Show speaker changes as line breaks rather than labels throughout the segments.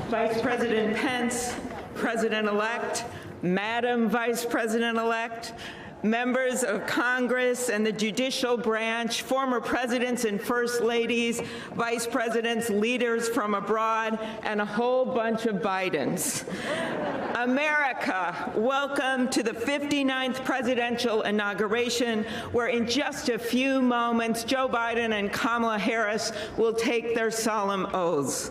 Vice President Pence, President-elect, Madam Vice President-elect, members of Congress and the judicial branch, former presidents and first ladies, vice presidents, leaders from abroad, and a whole bunch of Bidens. America, welcome to the 59th presidential inauguration, where in just a few moments, Joe Biden and Kamala Harris will take their solemn oaths.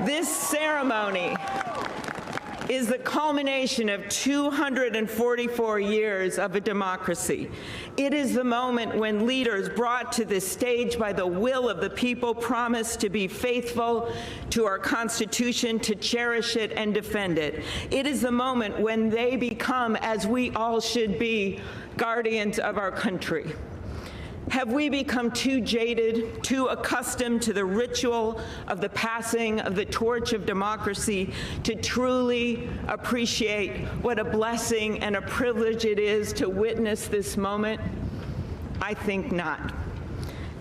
This ceremony is the culmination of 244 years of a democracy. It is the moment when leaders brought to this stage by the will of the people promise to be faithful to our Constitution, to cherish it and defend it. It is the moment when they become, as we all should be, guardians of our country. Have we become too jaded, too accustomed to the ritual of the passing of the torch of democracy to truly appreciate what a blessing and a privilege it is to witness this moment? I think not.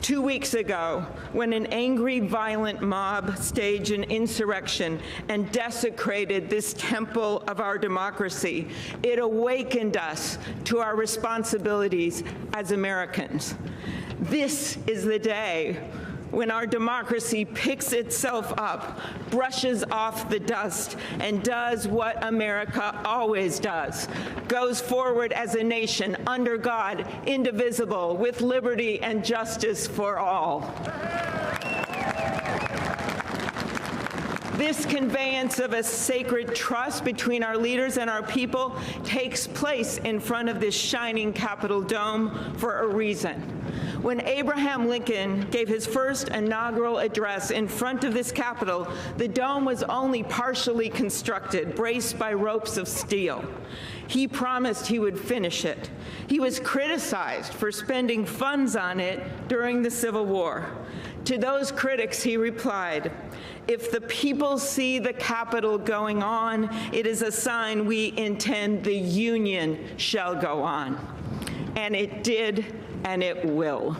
2 weeks ago, when an angry, violent mob staged an insurrection and desecrated this temple of our democracy, it awakened us to our responsibilities as Americans. This is the day when our democracy picks itself up, brushes off the dust, and does what America always does, goes forward as a nation under God, indivisible, with liberty and justice for all. This conveyance of a sacred trust between our leaders and our people takes place in front of this shining Capitol dome for a reason. When Abraham Lincoln gave his first inaugural address in front of this Capitol, the dome was only partially constructed, braced by ropes of steel. He promised he would finish it. He was criticized for spending funds on it during the Civil War. To those critics, he replied, "If the people see the Capitol going on, it is a sign we intend the Union shall go on." And it did, and it will.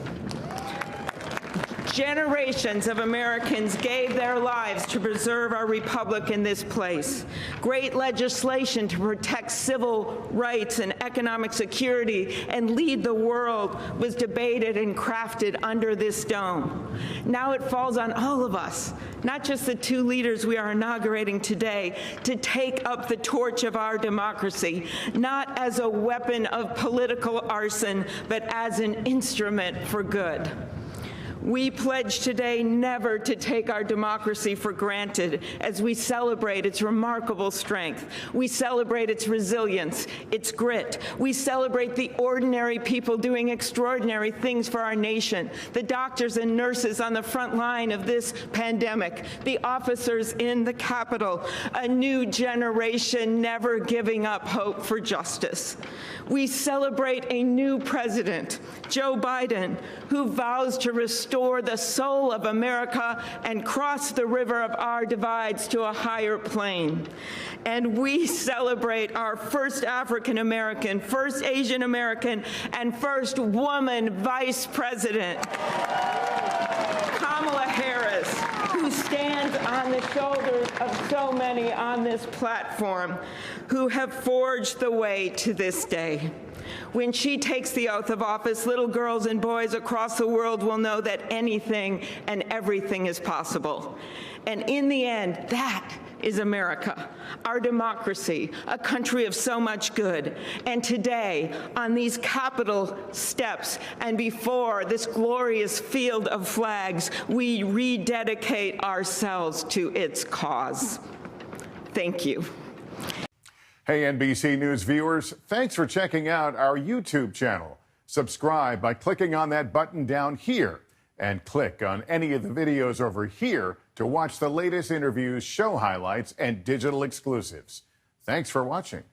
Generations of Americans gave their lives to preserve our republic in this place. Great legislation to protect civil rights and economic security and lead the world was debated and crafted under this dome. Now it falls on all of us, not just the two leaders we are inaugurating today, to take up the torch of our democracy, not as a weapon of political arson, but as an instrument for good. We pledge today never to take our democracy for granted as we celebrate its remarkable strength. We celebrate its resilience, its grit. We celebrate the ordinary people doing extraordinary things for our nation, the doctors and nurses on the front line of this pandemic, the officers in the Capitol, a new generation never giving up hope for justice. We celebrate a new president, Joe Biden, who vows to restore the soul of America and cross the river of our divides to a higher plane. And we celebrate our first African American, first Asian American, and first woman vice president, Kamala Harris, who stands on the shoulders of so many on this platform who have forged the way to this day. When she takes the oath of office, little girls and boys across the world will know that anything and everything is possible. And in the end, that is America, our democracy, a country of so much good. And today, on these Capitol steps and before this glorious field of flags, we rededicate ourselves to its cause. Thank you.
Hey, NBC News viewers, thanks for checking out our YouTube channel. Subscribe by clicking on that button down here and click on any of the videos over here to watch the latest interviews, show highlights, and digital exclusives. Thanks for watching.